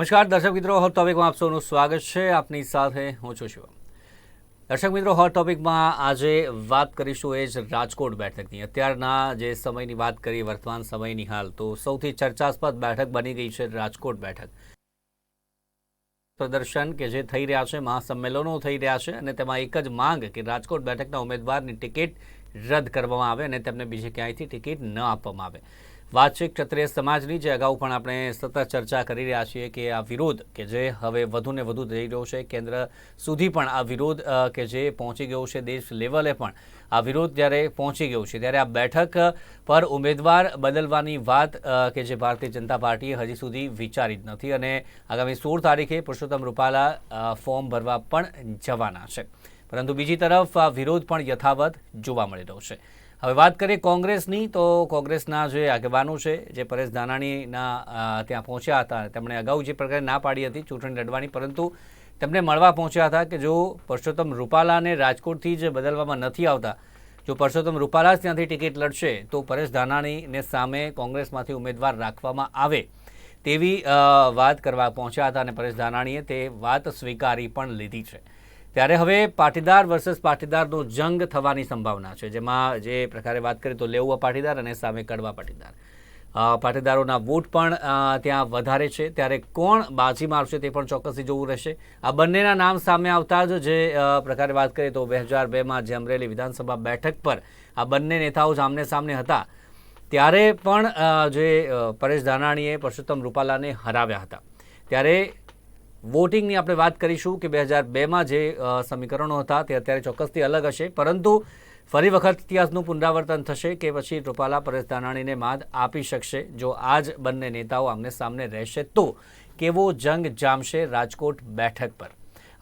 નમસ્કાર દર્શક મિત્રો, હોટ ટોપિકમાં આપ સૌનું સ્વાગત છે. આપની સાથે હું છું શિવમ. દર્શક મિત્રો, હોટ ટોપિકમાં આજે વાત કરીશું એ જ રાજકોટ બેઠકની. અત્યારના જે સમયની વાત કરીએ, વર્તમાન સમયની હાલ, તો સૌથી ચર્ચાસ્પદ બેઠક બની ગઈ છે રાજકોટ બેઠક. પ્રદર્શન કે જે થઈ રહ્યા છે, મહાસંમેલનો થઈ રહ્યા છે અને તેમાં એક જ માંગ કે રાજકોટ બેઠકના ઉમેદવારની ટિકિટ રદ કરવામાં આવે અને તેમને બીજે ક્યાંયથી ટિકિટ ન આપવામાં આવે. વાત છે ક્ષત્રિય સમાજની, જે અગાઉ પણ આપણે સતત ચર્ચા કરી રહ્યા છીએ કે આ વિરોધ કે જે હવે વધુને વધુ થઈ રહ્યો છે, કેન્દ્ર સુધી પણ આ વિરોધ કે જે પહોંચી ગયો છે, દેશ લેવલે પણ આ વિરોધ જ્યારે પહોંચી ગયો છે, ત્યારે આ બેઠક પર ઉમેદવાર બદલવાની વાત કે જે ભારતીય જનતા પાર્ટીએ હજી સુધી વિચારી જ નથી અને આગામી 16 તારીખે પુરુષોત્તમ રૂપાલા ફોર્મ ભરવા પણ જવાના છે. પરંતુ બીજી તરફ આ વિરોધ પણ યથાવત જોવા મળી રહ્યો છે. હવે વાત કરીએ કોંગ્રેસની, તો કોંગ્રેસના જે આગેવાનો છે, જે પરેશ ધાનાણીના ત્યાં પહોંચ્યા હતા, તેમણે અગાઉ જે પ્રકારે ના પાડી હતી ચૂંટણી લડવાની, પરંતુ તેમને મળવા પહોંચ્યા હતા કે જો પુરુષોત્તમ રૂપાલાને રાજકોટથી જ બદલવામાં નથી આવતા, જો પુરુષોત્તમ રૂપાલા જ ત્યાંથી ટિકિટ લડશે તો પરેશ ધાનાણીને સામે કોંગ્રેસમાંથી ઉમેદવાર રાખવામાં આવે તેવી વાત કરવા પહોંચ્યા હતા અને પરેશ ધાનાણીએ તે વાત સ્વીકારી પણ લીધી છે. ત્યારે હવે પાટીદાર વર્સસ પાટીદારનો જંગ થવાની સંભાવના છે, જેમાં જે પ્રકારે વાત કરીએ તો લેઉવા પાટીદાર અને સામે કડવા પાટીદાર. પાટીદારોના વોટ પણ ત્યાં વધારે છે, ત્યારે કોણ બાજી મારશે તે પણ ચોક્કસથી જોવું રહેશે. આ બંનેના નામ સામે આવતા જ જે પ્રકારે વાત કરીએ તો 2002માં જે અમરેલી વિધાનસભા બેઠક પર આ બંને નેતાઓ આમને સામને હતા, ત્યારે પણ જે પરેશ ધાનાણીએ પુરુષોત્તમ રૂપાલાને હરાવ્યા હતા. ત્યારે વોટિંગની આપણે વાત કરીશું કે 2002માં જે સમીકરણો હતા તે અત્યારે ચોક્કસથી અલગ હશે, પરંતુ ફરી વખત ઇતિહાસનું પુનરાવર્તન થશે કે પછી રૂપાલા પરેશ ધાનાણીને માત આપી શકશે. જો આ જ બંને નેતાઓ આમને સામને રહેશે તો કેવો જંગ જામશે રાજકોટ બેઠક પર?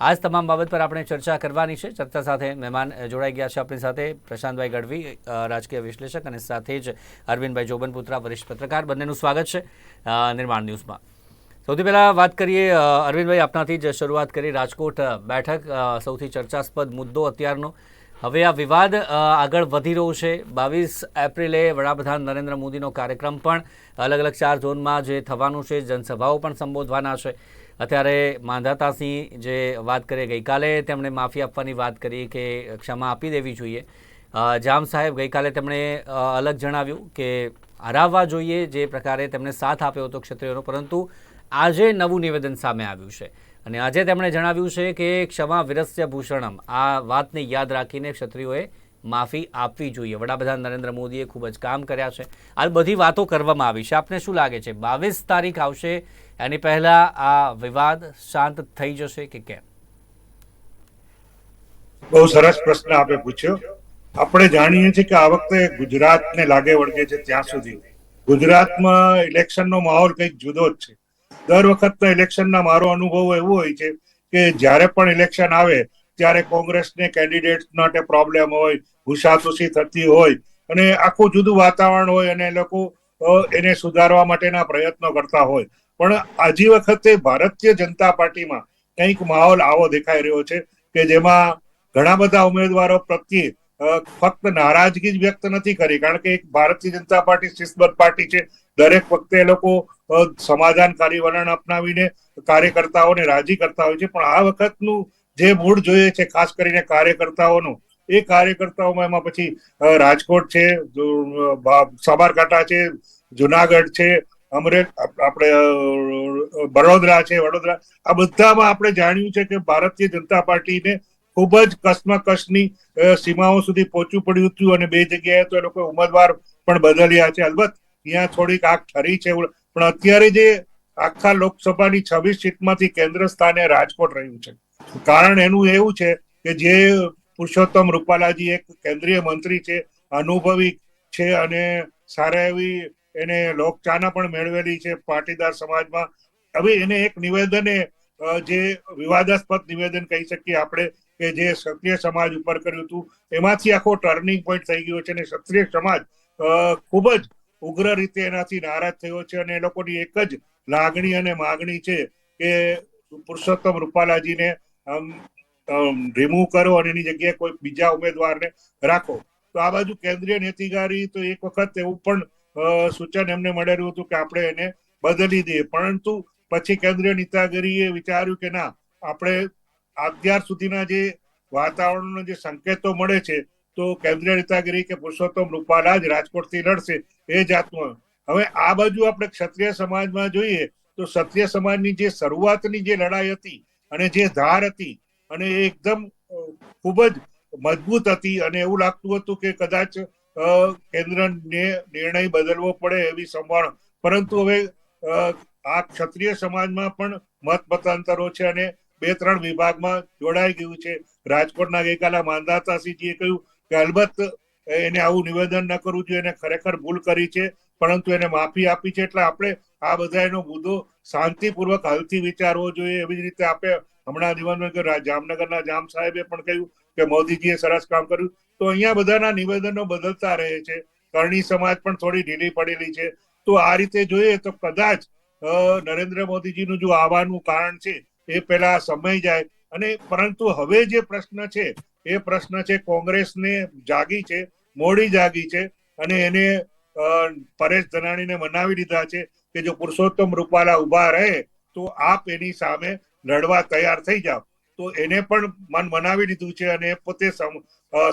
આ જ તમામ બાબત પર આપણે ચર્ચા કરવાની છે. ચર્ચા સાથે મહેમાન જોડાઈ ગયા છે આપણી સાથે, પ્રશાંતભાઈ ગઢવી, રાજકીય વિશ્લેષક, અને સાથે જ અરવિંદભાઈ જોબનપુત્રા, વરિષ્ઠ પત્રકાર. બંનેનું સ્વાગત છે નિર્માણ ન્યૂઝમાં. સૌથી પહેલાં વાત કરીએ અરવિંદભાઈ, આપનાથી જ શરૂઆત કરી. રાજકોટ બેઠક સૌથી ચર્ચાસ્પદ મુદ્દો અત્યારનો. હવે આ વિવાદ આગળ વધી રહ્યો છે. 22 એપ્રિલે વડાપ્રધાન નરેન્દ્ર મોદીનો કાર્યક્રમ પણ અલગ અલગ 4 ઝોનમાં જે થવાનું છે, જનસભાઓ પણ સંબોધવાના છે. અત્યારે માંધાતાસિંહ જે વાત કરીએ, ગઈકાલે તેમણે માફી આપવાની વાત કરી કે ક્ષમા આપી દેવી જોઈએ. જામ સાહેબ ગઈકાલે તેમણે અલગ જણાવ્યું કે હરાવવા જોઈએ, જે પ્રકારે તેમણે સાથ આપ્યો હતો ક્ષત્રિયોનો, પરંતુ આજે નવું નિવેદન સામે આવ્યું છે અને આજે તેમણે જણાવ્યું છે કે ક્ષમા વિરસ્ય ભૂષણમ. આ વાતને યાદ રાખીને ક્ષત્રિયોએ માફી આપવી જોઈએ. વડાપ્રધાન નરેન્દ્ર મોદીએ ખૂબ જ કામ કર્યા છે. આ બધી વાતો કરવામાં આવી છે. આપને શું લાગે છે, 22 તારીખ આવશે એની પહેલા આ વિવાદ શાંત થઈ જશે કે કેમ? બહુ સરસ પ્રશ્ન આપે પૂછ્યો. આપણે જાણીએ છીએ કે આ વખતે ગુજરાતને લાગે વળગે છે ત્યાં સુધી ગુજરાતમાં ઇલેક્શનનો માહોલ કંઈક જુદો જ છે. દર વખતના ઇલેક્શનના મારો અનુભવ એવો હોય છે કે જ્યારે પણ ઇલેક્શન આવે ત્યારે કોંગ્રેસને કેન્ડિડેટ માટે પ્રોબ્લેમ હોય, ઘુસાતુસી થતી હોય અને આખું જુદું વાતાવરણ હોય અને લોકો એને સુધારવા માટેના પ્રયત્નો કરતા હોય. પણ આજી વખતે ભારતીય જનતા પાર્ટીમાં કંઈક માહોલ આવો દેખાઈ રહ્યો છે કે જેમાં ઘણા બધા ઉમેદવારો પ્રત્યે ફક્ત નારાજગી જ વ્યક્ત નથી કરી, કારણ કે એક ભારતીય જનતા પાર્ટી શિસ્તબદ્ધ પાર્ટી છે. દરેક વખતે એ લોકો સમાધાનકારી વલણ અપનાવીને કાર્યકર્તાઓને રાજી કરતા હોય છે. પણ આ વખતનું જે મૂડ જોઈએ છે, ખાસ કરીને કાર્યકર્તાઓનું, એ કાર્યકર્તાઓમાં એમાં પછી રાજકોટ છે, સાબરકાંઠા છે, જુનાગઢ છે, આપણે વડોદરા છે, આ બધામાં આપણે જાણ્યું છે કે ભારતીય જનતા પાર્ટીને ખૂબ જ કસમકસની સીમાઓ સુધી પહોંચવું પડ્યું હતું અને 2 જગ્યાએ તો એ લોકો ઉમેદવાર પણ બદલ્યા છે. અલબત્ત અહીંયા થોડીક આગ ઠરી છે, પણ અત્યારે જે આખા લોકસભાની 26 સીટમાંથી કેન્દ્ર સ્થાને રાજકોટ રહ્યું છે. કારણ એનું એવું છે કે જે પુરુષોત્તમ રૂપાલાજી એક કેન્દ્રીય મંત્રી છે, અનુભવી છે અને સારા એવી એને લોકચાહના પણ મેળવેલી છે પાટીદાર સમાજમાં. હવે એને એક નિવેદને જે વિવાદાસ્પદ નિવેદન કહી શકીએ આપણે કે જે ક્ષત્રિય સમાજ ઉપર કર્યું હતું, એમાંથી આખો ટર્નિંગ પોઈન્ટ થઈ ગયો છે અને ક્ષત્રિય સમાજ ખૂબ જ ઉગ્ર રીતે એનાથી નારાજ થયો છે અને એ લોકોની એક જ લાગણી અને માગણી છે કે પુરુષોત્તમ રૂપાલાજીને રિમૂવ કરો અને એની જગ્યાએ કોઈ બીજા ઉમેદવારને રાખો. તો આ બાજુ કેન્દ્રીય નેતિગારી તો એક વખત એવું પણ સૂચન એમને મળેલું હતું કે આપણે એને બદલી દઈએ, પરંતુ પછી કેન્દ્રીય નેતાગીરીએ વિચાર્યું કે ના, આપણે અત્યાર સુધીના જે વાતાવરણનો જે સંકેતો મળે છે તો કેન્દ્રીય નેતાગીરી કે પુરુષોત્તમ રૂપાલા જ રાજકોટથી લડશે એ જાતનું. હવે આ બાજુ આપણે ક્ષત્રિય સમાજમાં જોઈએ તો ક્ષત્રિય સમાજની જે શરૂઆતની જે લડાઈ હતી અને જે ધાર હતી અને એ એકદમ ખૂબ જ મજબૂત હતી અને એવું લાગતું હતું કે કદાચ કેન્દ્રને નિર્ણય બદલવો પડે એવી સંભાવના. પરંતુ હવે આ ક્ષત્રિય સમાજમાં પણ મત મતાંતરો છે અને 2-3 વિભાગમાં જોડાઈ ગયું છે. રાજકોટના ગઈકાલે માંધાતાસિંહજીએ કહ્યું કે અલબત્ત એને આવું નિવેદન ન કરવું જોઈએ, એને ખરેખર ભૂલ કરી છે, પરંતુ એને માફી આપી છે. એટલે આપણે આ બધા એનો મુદ્દો શાંતિપૂર્વક હલથી વિચારવો જોઈએ. એવી જ રીતે આપણે હમણાં દિવસમાં જામનગરના જામ સાહેબે પણ કહ્યું કે મોદીજીએ સરસ કામ કર્યું. તો અહીંયા બધાના નિવેદનો બદલતા રહે છે. કરણી સમાજ પણ થોડી ઢીલી પડેલી છે. તો આ રીતે જોઈએ તો કદાચ નરેન્દ્ર મોદીજીનું જો આવવાનું કારણ છે એ પહેલા સમય જાય. અને પરંતુ હવે જે પ્રશ્ન છે એ પ્રશ્ન છે કોંગ્રેસને જાગી છે, મોડી જાગી છે અને એને પરેશ ધનાણીને મનાવી દીધા છે કે જો પુરુષોત્તમ રૂપાલા ઉભા રહે તો આપ એની સામે લડવા તૈયાર થઈ જાવ. તો એને પણ મન મનાવી દીધું છે અને પોતે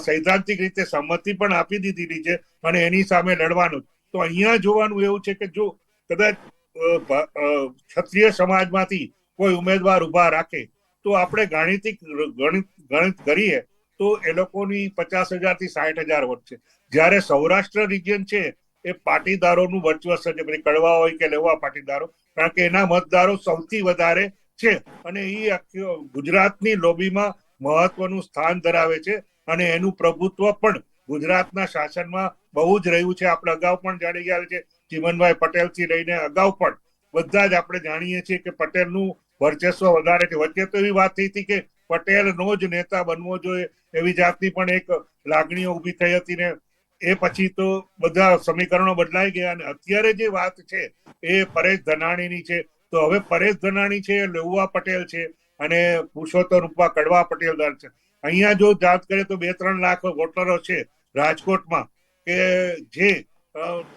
સૈદ્ધાંતિક રીતે સંમતિ પણ આપી દીધી છે અને એની સામે લડવાનું. તો અહીંયા જોવાનું એવું છે કે જો કદાચ ક્ષત્રિય સમાજમાંથી કોઈ ઉમેદવાર ઉભા રાખે તો આપણે ગણિત કરીએ તો એ લોકોની 50,000 થી 60,000 વોટ છે. જ્યારે સૌરાષ્ટ્ર રિજિયન છે એ પાટીદારોનું વર્ચસ્વ છે, પછી કડવા હોય કે લેવા પાટીદારો, કારણ કે એના મતદારો સૌથી વધારે છે અને એ ગુજરાતની લોબીમાં મહત્વનું સ્થાન ધરાવે છે અને એનું પ્રભુત્વ પણ ગુજરાતના શાસનમાં બહુ જ રહ્યું છે. આપણે અગાઉ પણ જાણી ગયા છે, ચીમનભાઈ પટેલ થી લઈને અગાઉ પણ બધા જ આપણે જાણીએ છીએ કે પટેલનું વર્ચસ્વ વધારે છે. વચ્ચે તો એવી વાત થઈ હતી કે પટેલનો જ નેતા બનવો જોઈએ એવી જાતની પણ એક લાગણીઓ ઉભી થઈ હતી ને એ પછી તો બધા સમીકરણો બદલાઈ ગયા અને અત્યારે જે વાત છે એ પરેશ ધનાણીની છે. તો હવે પરેશ ધનાણી છે, લેઉવા પટેલ છે અને પુરુષોત્તમ રૂપા કડવા પટેલ છે. અહીંયા જો જાત કરીએ તો 2-3 લાખ વોટરો છે રાજકોટમાં કે જે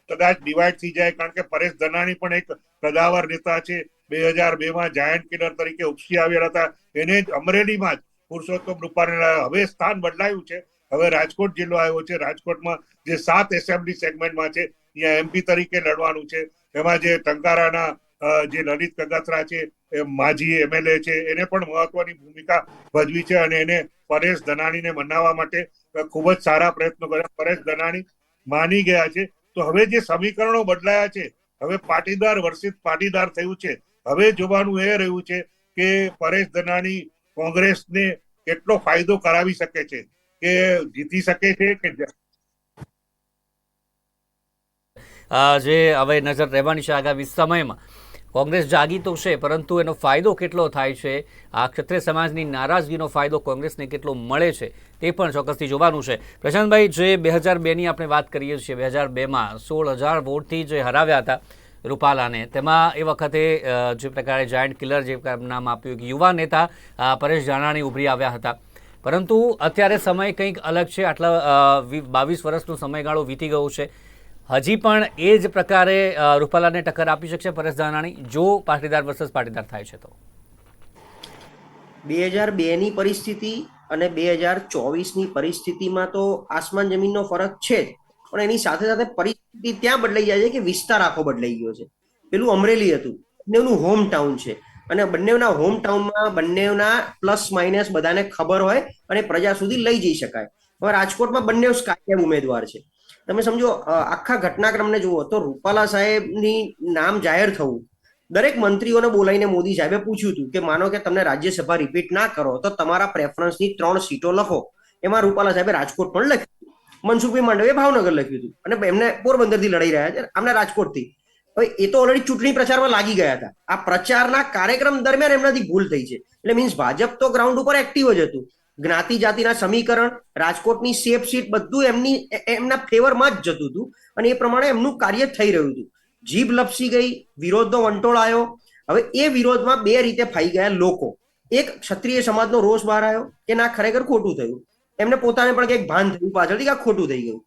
કદાચ ડિવાઈડ થઈ જાય, કારણ કે પરેશ ધનાણી પણ એક કદાવર નેતા છે. 2002માં જાયન્ટ કિલર તરીકે ઉપસી આવ્યા હતા. એને જ અમરેલીમાં જ પુરુષોત્તમ રૂપાલા હવે સ્થાન બદલાયું છે. હવે રાજકોટ જિલ્લો આવ્યો છે. રાજકોટમાં જે 7 એસેમ્બલી સેગમેન્ટમાં છે ત્યાં એમપી તરીકે લડવાનું છે. એમાં જે ટંકારાના જે લલિત કગથરા છે એ માજી એમએલએ છે, એને પણ મહત્વની ભૂમિકા ભજવી છે અને એને પરેશ ધનાણીને મનાવવા માટે ખૂબ જ સારા પ્રયત્નો કર્યા. પરેશ ધનાણી માની ગયા છે. તો હવે જે સમીકરણો બદલાયા છે, હવે પાટીદાર વર્સિત પાટીદાર થયું છે. હવે જોવાનું એ રહ્યું છે કે પરેશ ધનાણી કોંગ્રેસને કેટલો ફાયદો કરાવી શકે છે, કે જીતી શકે છે કે જે હવે નજર રહેવાની છે આગામી સમયમાં. કોંગ્રેસ જાગી તો છે, પરંતુ એનો ફાયદો કેટલો થાય છે, આ ક્ષત્રિય સમાજની નારાજગીનો ફાયદો કોંગ્રેસને કેટલો મળે છે તે પણ ચોક્કસથી જોવાનું છે. પ્રશાંતભાઈ, જે 2002ની આપણે વાત કરીએ છીએ, 2002માં 16,000 વોટથી જે હરાવ્યા હતા રૂપાલાને, તેમાં એ વખતે જે પ્રકારે જાયન્ટ કિલર જે નામ આપ્યું, યુવા નેતા પરેશ ધાનાણી ઉભરી આવ્યા હતા. પરંતુ અત્યારે સમય કંઈક અલગ છે. આટલા 22 વર્ષનો સમયગાળો વીતી ગયો છે. હજી પણ એ જ પ્રકારે રૂપાલાને ટક્કર આપી શકશે પરેશ ધાનાણી જો પાટીદાર વર્સસ પાટીદાર થાય છે તો? 2002ની પરિસ્થિતિ અને 2024ની પરિસ્થિતિમાં તો આસમાન જમીનનો ફરક છે જ, પણ એની સાથે સાથે પરિસ્થિતિ ત્યાં બદલાઈ જાય છે કે વિસ્તાર આખો બદલાઈ ગયો છે. પેલું અમરેલી હતું, બંનેનું હોમ ટાઉન છે અને બંનેના હોમ ટાઉનમાં બંનેના પ્લસ માઇનસ બધાને ખબર હોય અને પ્રજા સુધી લઈ જઈ શકાય. હવે રાજકોટમાં બંને કાયમ ઉમેદવાર છે. તમે સમજો આખા ઘટનાક્રમને જુઓ તો રૂપાલા સાહેબની નામ જાહેર થવું, દરેક મંત્રીઓને બોલાવીને મોદી સાહેબે પૂછ્યું હતું કે માનો કે તમને રાજ્યસભા રિપીટ ના કરો તો તમારા પ્રેફરન્સની 3 સીટો લખો. એમાં રૂપાલા સાહેબે રાજકોટ પણ લખ્યું, મનસુખભાઈ માંડવીએ ભાવનગર લખ્યું હતું અને એમને પોરબંદરથી લડાઈ રહ્યા છે, આમને રાજકોટથી. હવે એ તો ઓલરેડી ચૂંટણી પ્રચારમાં લાગી ગયા હતા. આ પ્રચારના કાર્યક્રમ દરમિયાન એમનાથી ભૂલ થઈ છે. એટલે મીન્સ ભાજપ તો ગ્રાઉન્ડ ઉપર એક્ટિવ જ હતું. જ્ઞાતિ જાતિના સમીકરણ, રાજકોટની સેફ સીટ બધું એમના ફેવરમાં જ જતું હતું અને એ પ્રમાણે એમનું કાર્ય થઈ રહ્યું હતું. જીભ લપસી ગઈ, વિરોધનો વંટોળ આવ્યો. હવે એ વિરોધમાં 2 રીતે ફાઈ ગયા લોકો. એક, ક્ષત્રિય સમાજનો રોષ બહાર આવ્યો કે ના ખરેખર ખોટું થયું, એમને પોતાને પણ કંઈક ભાન થયું પાછળથી કે આ ખોટું થઈ ગયું.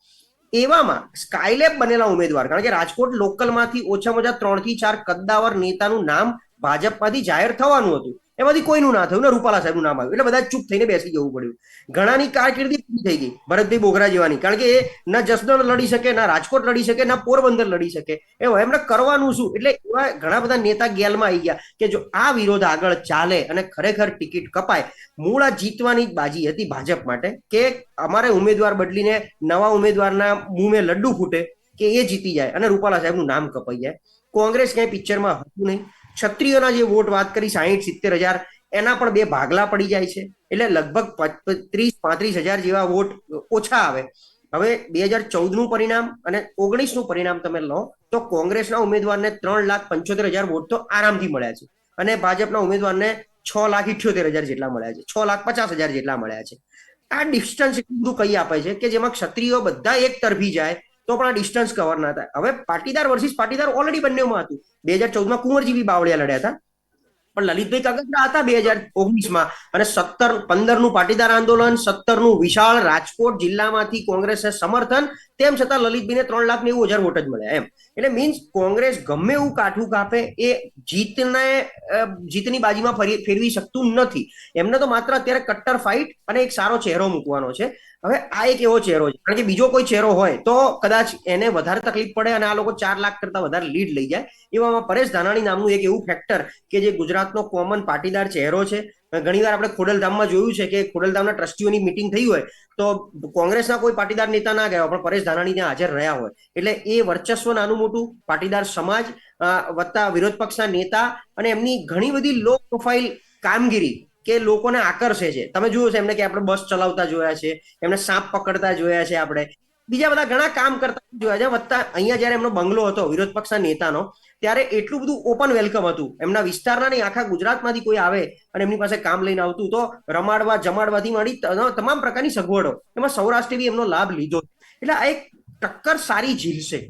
એવામાં સ્કાયલેબ બનેલા ઉમેદવાર, કારણ કે રાજકોટ લોકલમાંથી ઓછામાં ઓછા 3 થી 4 કદ્દાવર નેતાનું નામ ભાજપમાંથી જાહેર થવાનું હતું એમાંથી કોઈનું ના થયું ને રૂપાલા સાહેબનું નામ આવ્યું એટલે બધા ચૂપ થઈને બેસી જવું પડ્યું. ઘણાની કારકિર્દી પૂરી થઈ ગઈ ભરતભાઈ બોગરા જેવાની, કારણ કે એ ના જસદણ લડી શકે, ના રાજકોટ લડી શકે, ના પોરબંદર લડી શકે, એમને કરવાનું શું? એટલે એવા ઘણા બધા નેતા ગેલમાં આવી ગયા કે જો આ વિરોધ આગળ ચાલે અને ખરેખર ટિકિટ કપાય, મૂળ આ જીતવાની જ બાજી હતી ભાજપ માટે કે અમારે ઉમેદવાર બદલીને નવા ઉમેદવારના મુંહે લડ્ડુ ફૂટે કે એ જીતી જાય અને રૂપાલા સાહેબનું નામ કપાઈ જાય. કોંગ્રેસ ક્યાંય પિક્ચરમાં હતું નહીં. ક્ષત્રિયોના જે વોટ વાત કરી 60-70 હજાર, એના પણ 2 ભાગલા પડી જાય છે એટલે લગભગ 30-35 હજાર જેવા વોટ ઓછા આવે. હવે 2014નું પરિણામ અને 19નું પરિણામ તમે લો તો કોંગ્રેસના ઉમેદવારને 3,75,000 વોટ તો આરામથી મળ્યા છે અને ભાજપના ઉમેદવારને 6,78,000 જેટલા મળ્યા છે, 6,50,000 જેટલા મળ્યા છે. આ ડિસ્ટન્સ એટલું બધું કઈ આપે છે કે જેમાં ક્ષત્રિયો બધા એક તરફી જાય તો પણ આ ડિસ્ટન્સ કવર ના થાય. હવે પાટીદાર વર્સિસ પાટીદાર ઓલરેડી બંનેમાં હતું. 2014માં કુંવરજી બાવળિયા લડ્યા હતા પણ લલિતભાઈ કાગતરા હતા 2019માં અને 15નું પાટીદાર આંદોલન, 17નું વિશાળ રાજકોટ જિલ્લામાંથી કોંગ્રેસને સમર્થન, તેમ છતાં લલિતભાઈને 3,90,000 વોટ જ મળ્યા એમ. એટલે મીન્સ કોંગ્રેસ ગમે એવું કાઠું કાપે એ જીતની બાજીમાં ફેરવી શકતું નથી. એમને તો માત્ર અત્યારે કટ્ટર ફાઇટ અને એક સારો ચહેરો મૂકવાનો છે. હવે આ એક એવો ચહેરો છે, કારણ કે બીજો કોઈ ચહેરો હોય તો કદાચ એને વધારે તકલીફ પડે અને આ લોકો 4 લાખ કરતા વધારે લીડ લઈ જાય. એવામાં પરેશ ધાનાણી નામનું એક એવું ફેક્ટર કે જે ગુજરાતનો કોમન પાટીદાર ચહેરો છે. ઘણીવાર આપણે ખોડલધામમાં જોયું છે કે ખોડલધામના ટ્રસ્ટીઓની મિટિંગ થઈ હોય તો કોંગ્રેસના કોઈ પાટીદાર નેતા ના ગયા પણ પરેશ ધાનાણી ત્યાં હાજર રહ્યા હોય. એટલે એ વર્ચસ્વ નાનું મોટું પાટીદાર સમાજ વત્તા વિરોધ પક્ષના નેતા અને એમની ઘણી બધી લો પ્રોફાઇલ કામગીરી કે લોકોને આકર્ષે છે. તમે જોયું છે એમને કે આપણે બસ ચલાવતા જોયા છે, એમને સાપ પકડતા જોયા છે, આપણે બીજા બધા ઘણા કામ કરતા જોયા છે. વત્તા અહીંયા જયારે એમનો બંગલો હતો વિરોધ પક્ષના નેતાનો, ત્યારે એટલું બધું ઓપન વેલકમ હતું. એમના વિસ્તારના નહીં, આખા ગુજરાતમાંથી કોઈ આવે અને એમની પાસે કામ લઈને આવતું તો રમાડવા જમાડવાથી માંડી તમામ પ્રકારની સગવડો એમાં સૌરાષ્ટ્રે બી એમનો લાભ લીધો. એટલે આ એક ટક્કર સારી ઝીલશે.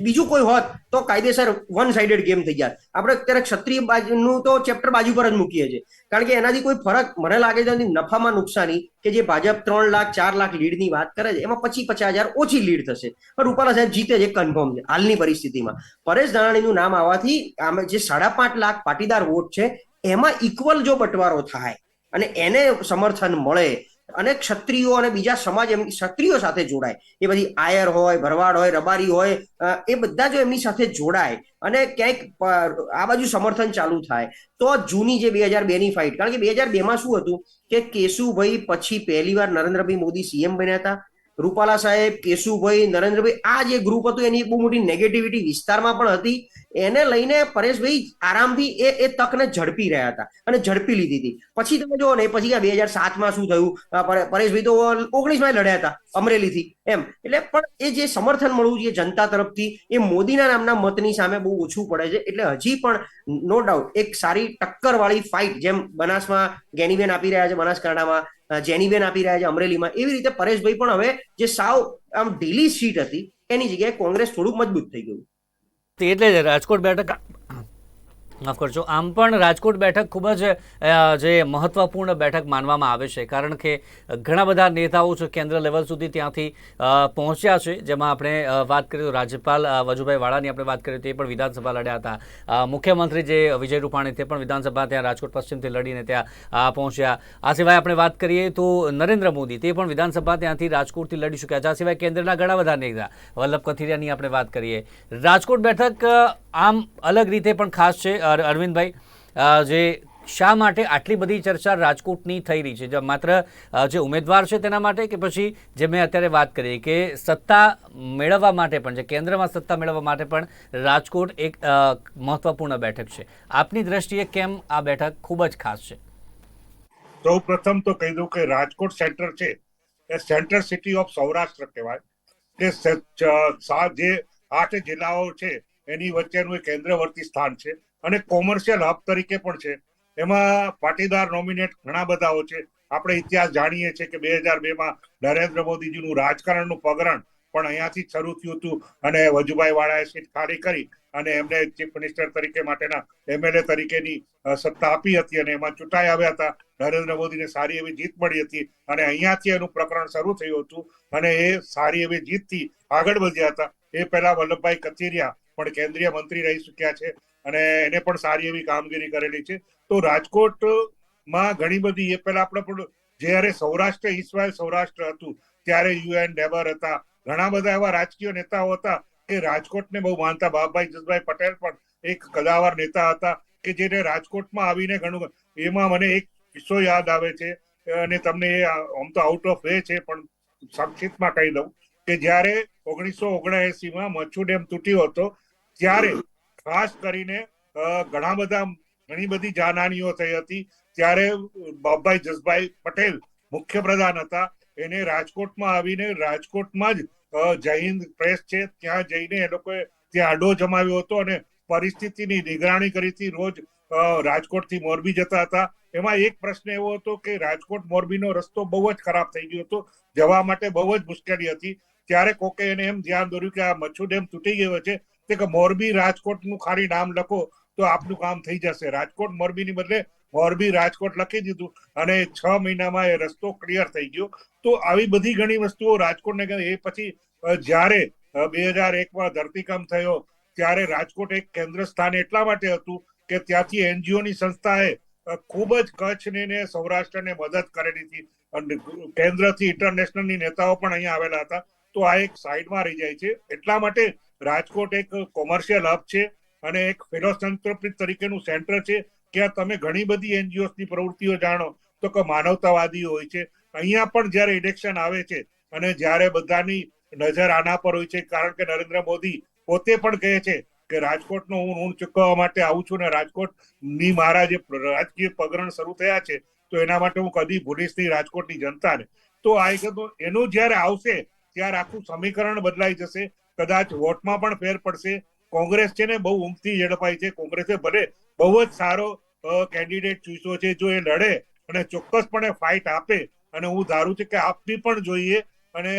બીજું કોઈ હોત તો કાયદેસર વન સાઇડેડ ગેમ થઈ જાય. આપણે અત્યારે ક્ષત્રિય બાજુનું તો ચેપ્ટર બાજુ પર જ મૂકીએ છીએ, કારણ કે એનાથી કોઈ ફરક મને લાગે છે નફામાં નુકસાની કે જે ભાજપ 3 લાખ 4 લાખ લીડની વાત કરે છે એમાં 50,000 ઓછી લીડ થશે. પણ રૂપાલા સાહેબ જીતે છે કન્ફર્મ છે હાલની પરિસ્થિતિમાં. પરેશ ધાનાણીનું નામ આવવાથી આમે જે 5.5 લાખ પાટીદાર વોટ છે એમાં ઇક્વલ જો બટવારો થાય અને એને સમર્થન મળે અને ક્ષત્રિયો અને બીજા સમાજ એમની ક્ષત્રિયો સાથે જોડાય, એ બધી આયર હોય, ભરવાડ હોય, રબારી હોય, એ બધા જો એમની સાથે જોડાય અને ક્યાંક આ બાજુ સમર્થન ચાલુ થાય તો જૂની જે 2002ની ફાઇટ, કારણ કે 2002માં શું હતું કે કેશુભાઈ પછી પહેલીવાર નરેન્દ્રભાઈ મોદી સીએમ બન્યા હતા. રૂપાલા સાહેબ, કેશુભાઈ, નરેન્દ્રભાઈ, આ જે ગ્રુપ હતું એની બહુ મોટી નેગેટિવિટી વિસ્તારમાં પણ હતી. એને લઈને પરેશભાઈ આરામથી એ તકને ઝડપી રહ્યા હતા અને ઝડપી લીધી હતી. પછી તમે જુઓ ને પછી 2007માં શું થયું, પરેશભાઈ તો 19માં લડ્યા હતા અમરેલીથી એમ. એટલે પણ એ જે સમર્થન મળવું જોઈએ જનતા તરફથી એ મોદીના નામના મતની સામે બહુ ઓછું પડે છે. એટલે હજી પણ નો ડાઉટ એક સારી ટક્કર વાળી ફાઇટ જેમ બનાસમાં ગેનીબેન આપી રહ્યા છે, બનાસકાંઠામાં જેનીબેન આપી રહ્યા છે અમરેલીમાં, એવી રીતે પરેશભાઈ પણ હવે જે સાવ આમ ઢીલી સીટ હતી એની જગ્યાએ કોંગ્રેસ થોડુંક મજબૂત થઈ ગયું. એટલે જ રાજકોટ બેઠક માફ કરજો, આમ પણ રાજકોટ બેઠક ખૂબ જ જે મહત્વપૂર્ણ બેઠક માનવામાં આવે છે, કારણ કે ઘણા બધા નેતાઓ છે કેન્દ્ર લેવલ સુધી ત્યાંથી પહોંચ્યા છે. જેમાં આપણે વાત કરીએ તો રાજ્યપાલ વજુભાઈ વાળાની આપણે વાત કરીએ તો એ પણ વિધાનસભા લડ્યા હતા. મુખ્યમંત્રી જે વિજય રૂપાણી તે પણ વિધાનસભા ત્યાં રાજકોટ પશ્ચિમથી લડીને ત્યાં પહોંચ્યા. આ સિવાય આપણે વાત કરીએ તો નરેન્દ્ર મોદી તે પણ વિધાનસભા ત્યાંથી રાજકોટથી લડી ચૂક્યા છે. આ સિવાય કેન્દ્રના ઘણા બધા નેતા, વલ્લભ કથિરિયાની આપણે વાત કરીએ. રાજકોટ બેઠક આમ અલગ રીતે પણ ખાસ છે. અરવિંદભાઈ, જે શા માટે આટલી બધી ચર્ચા રાજકોટની થઈ રહી છે? માત્ર જે ઉમેદવાર છે તેના માટે કે પછી જે મેં અત્યારે વાત કરી કે સત્તા મેળવવા માટે પણ, જે કેન્દ્રમાં સત્તા મેળવવા માટે પણ રાજકોટ એક મહત્વપૂર્ણ બેઠક છે. આપની દ્રષ્ટિએ કેમ આ બેઠક ખૂબ જ ખાસ છે? સૌ પ્રથમ તો કહી દઉં કે રાજકોટ સેન્ટર છે એ સેન્ટ્રલ સિટી ઓફ સૌરાષ્ટ્ર કહેવાય કે જે 8 જિલ્લાઓ છે એની વચ્ચેનું એક કેન્દ્રવર્તી સ્થાન છે અને કોમર્શિયલ હબ તરીકે પણ છે. એમાં પાટીદાર નોમિનેટ ઘણા બધાઓ છે. આપણે ઇતિહાસ જાણીએ છીએ કે 2002માં નરેન્દ્ર મોદીજીનું રાજકારણનું પગરણ પણ અહીંયાથી શરૂ થયું હતું અને વજુભાઈ વાળાએ સીટ ખાલી કરી અને એમને ચીફ મિનિસ્ટર તરીકે માટેના MLA તરીકેની સત્તા આપી હતી અને એમાં ચૂંટાઈ આવ્યા હતા. નરેન્દ્ર મોદીને સારી એવી જીત મળી હતી અને અહીંયાથી એનું પ્રકરણ શરૂ થયું હતું અને એ સારી એવી જીતથી આગળ વધ્યા હતા. એ પહેલા વલ્લભભાઈ કથિરિયા પણ કેન્દ્રીય મંત્રી રહી ચૂક્યા છે અને એને પણ સારી એવી કામગીરી કરેલી છે. તો રાજકોટમાં ઘણી બધી એ પહેલા આપણે પણ જ્યારે સૌરાષ્ટ્ર ઈસવાય સૌરાષ્ટ્ર હતું ત્યારે યુએન ડેબર હતા, ઘણા બધા એવા રાજકીય નેતાઓ હતા કે રાજકોટને બહુ માનતા. બાબુભાઈ જસભાઈ પટેલ પણ એક કદાવર નેતા હતા કે જેને રાજકોટમાં આવીને ઘણું, એમાં મને એક કિસ્સો યાદ આવે છે અને તમને એ આમ તો આઉટ ઓફ વે છે પણ સંક્ષિપ્તમાં કહી દઉં કે જ્યારે 1979માં મચ્છુ ડેમ તૂટ્યો હતો ત્યારે ખાસ કરીને ઘણી બધી જાનહાનિઓ થઈ હતી. ત્યારે બાબુભાઈ જસભાઈ પટેલ મુખ્યપ્રધાન હતા. એને રાજકોટમાં આવીને રાજકોટમાં જ જય હિન્દ પ્રેસ છે ત્યાં જઈને એ લોકોએ ત્યાં આડો જમાવ્યો હતો અને પરિસ્થિતિની નિગરાણી કરી હતી. રોજ રાજકોટથી મોરબી જતા હતા. એમાં એક પ્રશ્ન એવો હતો કે રાજકોટ મોરબીનો રસ્તો બહુ જ ખરાબ થઈ ગયો હતો, જવા માટે બહુ જ મુશ્કેલી હતી. ત્યારે કોકે એને એમ ધ્યાન દોર્યું કે આ મચ્છુ ડેમ તૂટી ગયો છે કે મોરબી રાજકોટનું ખાલી નામ લખો તો આપનું કામ થઈ જશે. રાજકોટ મોરબીની બદલે મોરબી રાજકોટ લખી દીધું અને 6 મહિનામાં એ રસ્તો ક્લિયર થઈ ગયો. તો આવી બધી ઘણી વસ્તુઓ રાજકોટને, એ પછી જ્યારે 2001માં ધરતીકંપ થયો ત્યારે રાજકોટ એક કેન્દ્ર સ્થાન એટલા માટે હતું કે ત્યાંથી એનજીઓની સંસ્થાએ ખૂબ જ કચ્છને ને સૌરાષ્ટ્રને મદદ કરેલી હતી અને કેન્દ્રથી ઇન્ટરનેશનલની નેતાઓ પણ અહીંયા આવેલા હતા. તો આ એક સાઈડમાં રહી જાય છે. એટલા માટે રાજકોટ એક કોમર્શિયલ હબ છે અને એક ફિલોસેન્થ્રોપિક તરીકેનું સેન્ટર છે. ત્યાં તમે ઘણી બધી એનજીઓની પ્રવૃત્તિઓ જાણો તો કે માનવતાવાદી હોય છે. અહીંયા પણ જ્યારે ઇલેક્શન આવે છે અને જ્યારે બધાની નજર આના પર હોય છે, કારણ કે નરેન્દ્ર મોદી પોતે પણ કહે છે કે રાજકોટનો હું ઋણ ચૂકવવા માટે આવું છું ને રાજકોટની મારા જે રાજકીય પગરણ શરૂ થયા છે તો એના માટે હું કદી ભૂલીશ નહીં રાજકોટની જનતાને. તો આ એનું જ્યારે આવશે ત્યારે આખું સમીકરણ બદલાઈ જશે. કદાચ વોટમાં પણ ફેર પડશે. કોંગ્રેસ છે ને બહુ ઊંઘથી ઝડપાઈ છે. કોંગ્રેસે ભલે બહુ જ સારો કેન્ડિડેટ ચૂસ્યો છે. જો એ લડે અને ચોક્કસપણે ફાઇટ આપે અને હું ધારું છું કે આપવી પણ જોઈએ. અને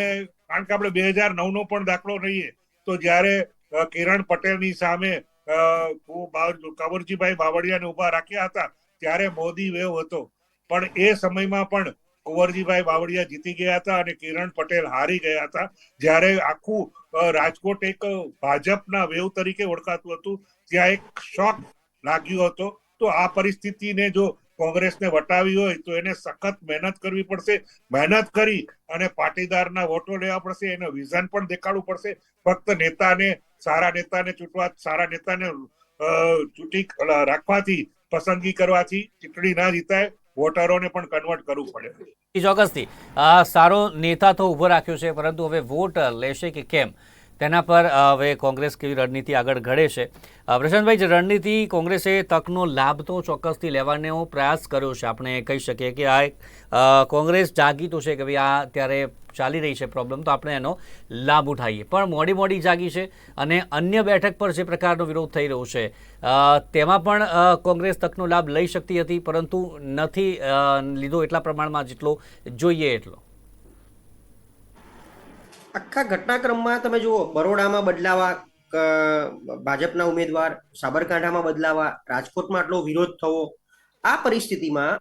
કારણ કે આપણે 2009નો પણ દાખલો લઈએ તો જ્યારે કિરણ પટેલની સામે કુંવરજીભાઈ બાવળિયાને ઉભા રાખ્યા હતા ત્યારે મોદી વેવ હતો, પણ એ સમયમાં પણ કુંવરજીભાઈ બાવળિયા જીતી ગયા હતા અને કિરણ પટેલ હારી ગયા હતા. જ્યારે આખું રાજકોટ એક ભાજપના વેવ તરીકે ઓળખાતું હતું ત્યાં એક શોક લાગ્યો હતો. તો આ પરિસ્થિતિને જો કોંગ્રેસને વટાવી હોય તો એને સખત મહેનત કરવી પડશે. મહેનત કરી અને પાટીદારના વોટો લેવા પડશે. એને વિઝન પણ દેખાડવું પડશે. ફક્ત સારા નેતાને ચૂંટવા, સારા નેતાને ચૂંટી રાખવાથી, પસંદગી કરવાથી ચૂંટણી ના જીતાય. વોટરોને પણ કન્વર્ટ કરવું પડે. ચોક્કસથી સારો નેતા તો ઉભો રાખ્યો છે, પરંતુ હવે વોટ લેશે કે કેમ તેના પર હવે કોંગ્રેસ કેવી રણનીતિ આગળ ઘડે છે. પ્રશાંતભાઈ, જે રણનીતિ કોંગ્રેસે તકનો લાભ તો ચોક્કસથી લેવાનો પ્રયાસ કર્યો છે. આપણે કહી શકીએ કે આ કોંગ્રેસ જાગી તો છે કે ભાઈ આ અત્યારે ચાલી રહી છે પ્રોબ્લેમ, તો આપણે એનો લાભ ઉઠાવીએ. પણ મોડી જાગી છે અને અન્ય બેઠક પર જે પ્રકારનો વિરોધ થઈ રહ્યો છે તેમાં પણ કોંગ્રેસ તકનો લાભ લઈ શકતી હતી, પરંતુ નથી લીધો એટલા પ્રમાણમાં જેટલો જોઈએ એટલો. આખા ઘટનાક્રમમાં તમે જુઓ, બરોડામાં બદલાવા ભાજપના ઉમેદવાર, સાબરકાંઠામાં બદલાવા, રાજકોટમાં આટલો વિરોધ થવો, આ પરિસ્થિતિમાં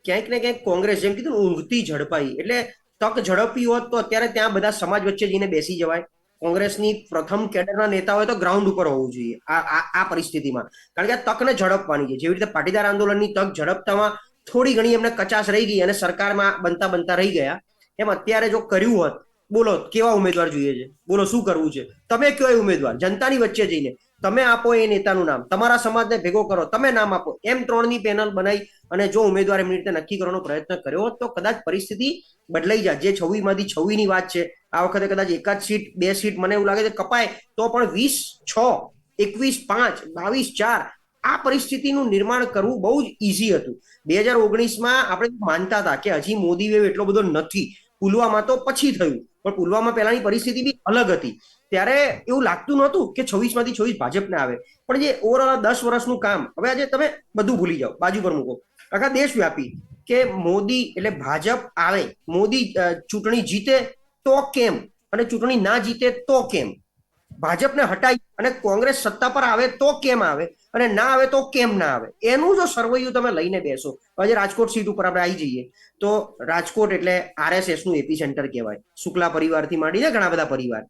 ક્યાંક ને ક્યાંક કોંગ્રેસ, જેમ કીધું, ઊંઘથી ઝડપાઈ. એટલે તક ઝડપી હોત તો અત્યારે ત્યાં બધા સમાજ વચ્ચે જઈને બેસી જવાય. કોંગ્રેસની પ્રથમ કેડરના નેતાઓએ તો ગ્રાઉન્ડ ઉપર હોવું જોઈએ આ પરિસ્થિતિમાં, કારણ કે આ તકને ઝડપવાની છે. જેવી રીતે પાટીદાર આંદોલનની તક ઝડપતામાં થોડી ઘણી એમને કચાશ રહી ગઈ અને સરકારમાં બનતા રહી ગયા, એમ અત્યારે જો કર્યું હોત, બોલો કેવા ઉમેદવાર જોઈએ છે, બોલો શું કરવું છે, તમે કયો એ ઉમેદવાર, જનતાની વચ્ચે જઈને તમે આપો એ નેતાનું નામ, તમારા સમાજને ભેગો કરો, તમે નામ આપો, એમ 3ની પેનલ બનાવી અને જો ઉમેદવાર એમની રીતે નક્કી કરવાનો પ્રયત્ન કર્યો હોત તો કદાચ પરિસ્થિતિ બદલાઈ જાય. જે 26માંથી 26ની વાત છે, આ વખતે કદાચ 1 સીટ 2 સીટ મને એવું લાગે છે કપાય તો પણ 20-6, 21-5, 22-4 આ પરિસ્થિતિનું નિર્માણ કરવું બહુ જ ઈઝી હતું. 2019માં આપણે માનતા હતા કે હજી મોદી વેવ એટલો બધો નથી. પુલવામા તો પછી થયું, પણ પુલવામા પહેલાની પરિસ્થિતિ બી અલગ હતી. ત્યારે એવું લાગતું નહોતું કે 26માંથી 26 ભાજપને આવે, પણ જે ઓવરઓલ 10 વર્ષનું કામ, હવે આજે તમે બધું ભૂલી જાઓ, બાજુ પર મૂકો, આખા દેશવ્યાપી કે મોદી એટલે ભાજપ આવે, મોદી ચૂંટણી જીતે તો કેમ અને ચૂંટણી ના જીતે તો કેમ, ભાજપને હટાઈ અને કોંગ્રેસ સત્તા પર આવે તો કેમ આવે અને ના આવે તો કેમ ના આવે, એનું જો સર્વૈયું તમે લઈને બેસો. આજે રાજકોટ સીટ ઉપર આપણે આવી જઈએ તો રાજકોટ એટલે RSS નું એપી સેન્ટર કહેવાય. શુક્લા પરિવારથી માંડીને ઘણા બધા પરિવાર.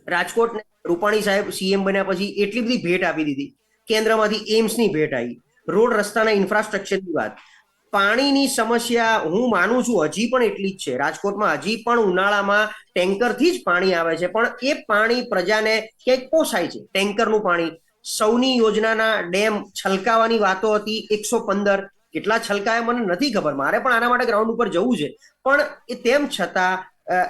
રાજકોટને રૂપાણી સાહેબ CM બન્યા પછી એટલી બધી ભેટ આપી દીધી કેન્દ્રમાંથી એમ્સની ભેટ આવી, રોડ રસ્તાના ઇન્ફ્રાસ્ટ્રક્ચરની વાત, પાણીની સમસ્યા હું માનું છું હજી પણ એટલી જ છે. રાજકોટમાં હજી પણ ઉનાળામાં ટેન્કરથી જ પાણી આવે છે, પણ એ પાણી પ્રજાને ક્યાંક પોસાય છે. ટેન્કરનું પાણી, સૌની યોજનાના ડેમ છલકાવાની વાતો હતી, 115 કેટલા છલકાયા મને નથી ખબર, મારે પણ આના માટે ગ્રાઉન્ડ ઉપર જવું છે. પણ એ તેમ છતાં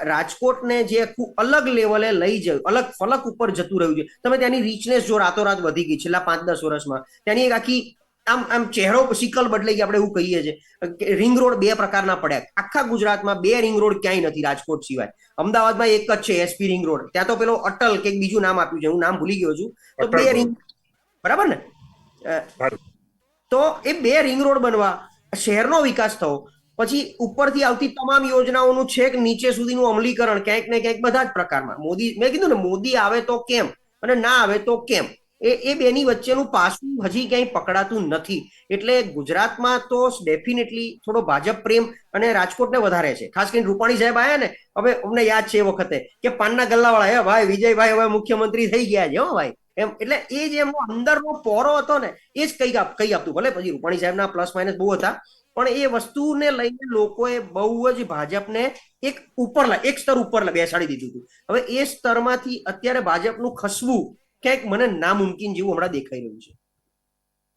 રાજકોટને જે આખું અલગ લેવલે લઈ જવું, અલગ ફલક ઉપર જતું રહ્યું છે. તમે ત્યાંની રીચનેસ જો રાતોરાત વધી ગઈ છેલ્લા 5-10 વર્ષમાં, ત્યાંની એક આખી આમ ચહેરો સિકલ બદલાઈ ગઈ, આપણે એવું કહીએ છીએ. રિંગ રોડ 2 પ્રકારના પડ્યા આખા ગુજરાતમાં, 2 રિંગ રોડ ક્યાંય નથી રાજકોટ સિવાય. અમદાવાદમાં એક જ છે, એસપી રિંગ રોડ, ત્યાં તો પેલો અટલ કે બીજું નામ આપ્યું છે, હું નામ ભૂલી ગયો છું. તો 2 રિંગ, બરાબર ને? તો એ 2 રિંગ રોડ બનવા, શહેરનો વિકાસ થવો, પછી ઉપરથી આવતી તમામ યોજનાઓનું છેક નીચે સુધીનું અમલીકરણ ક્યાંક ને ક્યાંક બધા જ પ્રકારમાં. મોદી, મેં કીધું ને, મોદી આવે તો કેમ અને ના આવે તો કેમ, એ બેની વચ્ચેનું પાસું હજી ક્યાંય પકડાતું નથી. એટલે ગુજરાતમાં તો ડેફિનેટલી થોડો ભાજપ પ્રેમ અને રાજકોટને વધારે છે. ખાસ કરીને રૂપાણી સાહેબ આવ્યા ને, હવે અમને યાદ છે એ વખતે કે પાનના ગલ્લાવાળા, હે ભાઈ વિજયભાઈ હવે મુખ્યમંત્રી થઈ ગયા છે, હો ભાઈ, એમ. એટલે એ જે એમનો અંદરનો પોરો હતો ને, એ જ કઈ આપતું. ભલે પછી રૂપાણી સાહેબના પ્લસ માઇનસ બહુ હતા, પણ એ વસ્તુને લઈને લોકોએ બહુ જ ભાજપને એક સ્તર ઉપર બેસાડી દીધું હતું. હવે એ સ્તરમાંથી અત્યારે ભાજપનું ખસવું ક્યાંક મને નામુમકિન જેવું હમણાં દેખાઈ રહ્યું છે.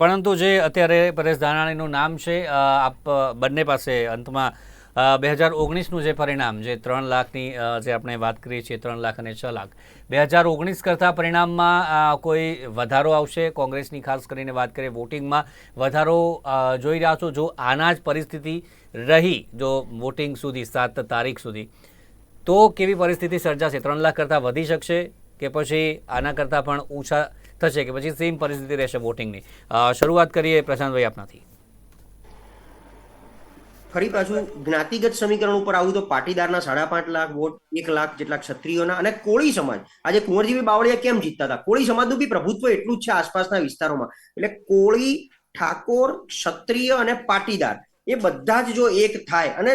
પરંતુ જે અત્યારે પરેશ ધાનાણીનું નામ છે, આપ બંને પાસે અંતમાં 2019નું જે પરિણામ, જે 3 લાખની જે આપણે વાત કરીએ છીએ, 3 લાખ અને 6 લાખ, 2019 કરતાં પરિણામમાં કોઈ વધારો આવશે? કોંગ્રેસની ખાસ કરીને વાત કરીએ, વોટિંગમાં વધારો જોઈ રહ્યા છો? જો આના જ પરિસ્થિતિ રહી, જો વોટિંગ સુધી 7 તારીખ સુધી, તો કેવી પરિસ્થિતિ સર્જાશે? 3 લાખ કરતાં વધી શકશે કે પછી આના કરતાં પણ ઊંચા થશે કે પછી સેમ પરિસ્થિતિ રહેશે વોટિંગની? શરૂઆત કરીએ પ્રશાંતભાઈ આપનાથી. ફરી પાછું જ્ઞાતિગત સમીકરણ ઉપર આવું તો પાટીદારના 5.5 લાખ વોટ, 1 લાખ જેટલા ક્ષત્રિયોના, અને કોળી સમાજ, આજે કુંવરજીભાઈ બાવળિયા કેમ જીતતા હતા? કોળી સમાજનું બી પ્રભુત્વ એટલું જ છે આસપાસના વિસ્તારોમાં. એટલે કોળી, ઠાકોર, ક્ષત્રિય અને પાટીદાર એ બધા જ જો એક થાય, અને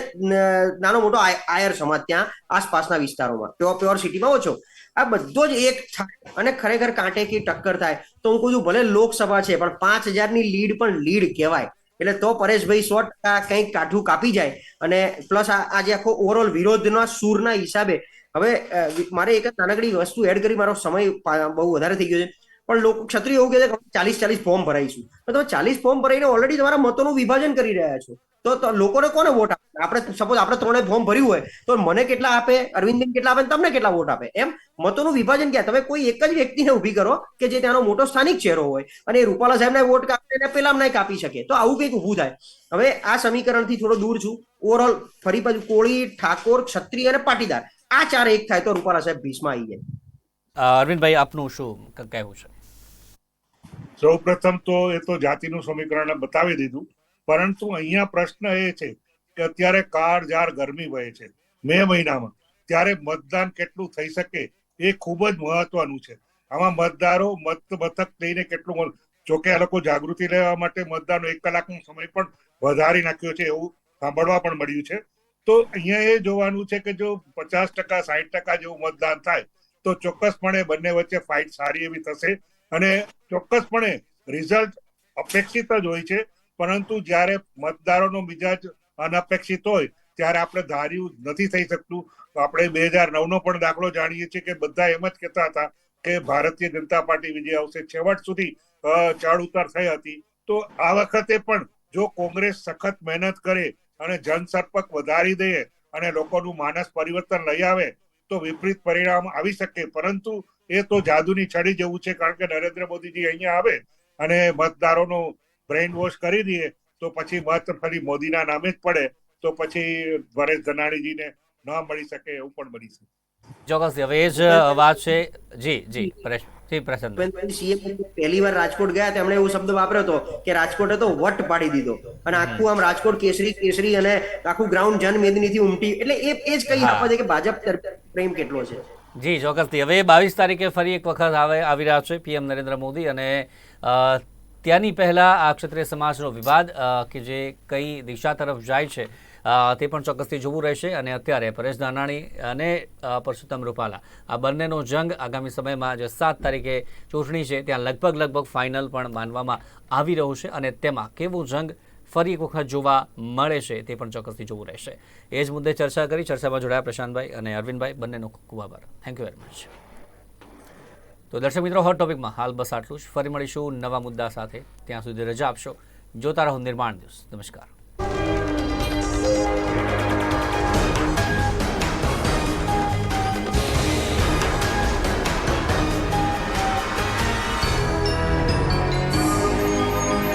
નાનો મોટો આયર સમાજ ત્યાં આસપાસના વિસ્તારોમાં, પ્યોર સિટીમાં ઓછો, આ બધો જ એક થાય અને ખરેખર કાંટે કી ટક્કર થાય, તો હું કહું છું ભલે લોકસભા છે પણ 5000ની લીડ પણ લીડ કહેવાય. એટલે તો પરેશભાઈ 100% કંઈક કાઠું કાપી જાય. અને પ્લસ આજે આખો ઓવરઓલ વિરોધના સૂરના હિસાબે, હવે મારે એક નાનકડી વસ્તુ એડ કરી, મારો સમય બહુ વધારે થઈ ગયો છે, પણ લોકો ક્ષત્રિય એવું કહે છે કે 40 ફોર્મ ભરાઈશું. તો તમે 40 ફોર્મ ભરાઈને ઓલરેડી તમારા મતોનું વિભાજન કરી રહ્યા છો, તો લોકોને કોને વોટ આપે? આપણે સપોઝ આપણે 3 ફોર્મ ભર્યું હોય તો મને કેટલા આપે, અરવિંદને કેટલા આપે, તમને કેટલા વોટ આપે, એમ મતોનું વિભાજન ક્યાં? તમે કોઈ એક જ વ્યક્તિને ઉભી કરો કે જે ત્યાંનો મોટો સ્થાનિક ચહેરો હોય, અને રૂપાલા સાહેબને વોટ કાપે અને પેલા કાપી શકે, તો આવું કંઈક ઊભું થાય. હવે આ સમીકરણથી થોડો દૂર છું. ઓવરઓલ ફરી પાછું કોળી, ઠાકોર, ક્ષત્રિય અને પાટીદાર, આ 4 એક થાય તો રૂપાલા સાહેબ ભીસમાં આવી જાય. અરવિંદભાઈ, આપનું શું કહેવું છે? સૌ પ્રથમ તો એ તો જાતિનું સમીકરણ બતાવી દીધું, પરંતુ અહીંયા પ્રશ્ન એ છે કે અત્યારે કાળઝાળ ગરમી વહે છે મે મહિનામાં, ત્યારે મતદાન કેટલું થઈ શકે એ ખૂબ જ મહત્વનું છે. આમાં મતદારો મત મથક લઈને કેટલું, જોકે આ લોકો જાગૃતિ લેવા માટે મતદાનનો 1 કલાકનો સમય પણ વધારી નાખ્યો છે એવું સાંભળવા પણ મળ્યું છે. તો અહીંયા એ જોવાનું છે કે જો 50% 60% જેવું મતદાન થાય તો ચોક્કસપણે બંને વચ્ચે ફાઇટ સારી એવી થશે, અને ચોક્કસપણે રિઝલ્ટ અપેક્ષિત જ હોય છે. પરંતુ જ્યારે મતદારોનો મિજાજ અનપેક્ષિત હોય ત્યારે આપણે ધાર્યું નથી થઈ શકતું. આપણે 2009નો પણ દાખલો જાણીએ છીએ કે બધા એમ જ કહેતા હતા કે ભારતીય જનતા પાર્ટી વિજય આવશે. છેવટ સુધી ચડ ઉતાર થઈ હતી. તો આ વખતે પણ જો કોંગ્રેસ સખત મહેનત કરે અને જનસંપર્ક વધારી દે અને લોકોનું માનસ પરિવર્તન લઈ આવે તો વિપરીત પરિણામ આવી શકે. પરંતુ એ તો જાદુની છડી જેવું છે, કારણ કે નરેન્દ્ર મોદીજી અહીંયા આવે અને મતદારોનો બ્રેઇન વોશ કરી દઈએ તો પછી મત ફરી મોદીના નામે જ પડે, તો પછી પરેશ ધાનાણીજીને ન મળી શકે એવું પણ બની શકે. ચોક્કસ, હવે એ જ વાત છે. જી પરેશ, પ્રશાંત. પહેલી વાર રાજકોટ ગયા તેમણે એવો શબ્દ વાપર્યો હતો કે રાજકોટે તો વટ પાડી દીધો, અને આખું આમ રાજકોટ કેસરી અને આખું ગ્રાઉન્ડ જનમેદનીથી ઉમટી. એટલે એ જ કહી આપવા છે કે ભાજપ પ્રેમ કેટલો છે. જી ચોક્કસથી. હવે 22 તારીખે ફરી એક વખત આવી રહ્યા છે પીએમ નરેન્દ્ર મોદી, અને ત્યાંની પહેલાં આ ક્ષત્રિય સમાજનો વિવાદ કે જે કઈ દિશા તરફ જાય છે, તે પણ ચોક્કસથી જોવું રહેશે. અને અત્યારે પરેશ ધાનાણી અને પરસોત્તમ રૂપાલા આ બંનેનો જંગ આગામી સમયમાં જે 7 તારીખે ચૂંટણી છે ત્યાં લગભગ ફાઇનલ પણ માનવામાં આવી રહ્યું છે. અને તેમાં કેવો જંગ ફરી એક વખત જોવા મળે છે તે પણ ચોક્કસથી જોવું રહેશે. એ જ મુદ્દે ચર્ચા કરી. ચર્ચામાં જોડાયા પ્રશાંતભાઈ અને અરવિંદભાઈ, બંનેનો ખૂબ ખૂબ આભાર. Thank you very much. તો દર્શક મિત્રો, હોટ ટોપિકમાં હાલ બસ આટલું જ. ફરી મળીશું નવા મુદ્દા સાથે. ત્યાં સુધી રજા આપશો. જોતા રહો નિર્માણ ન્યૂઝ. નમસ્કાર.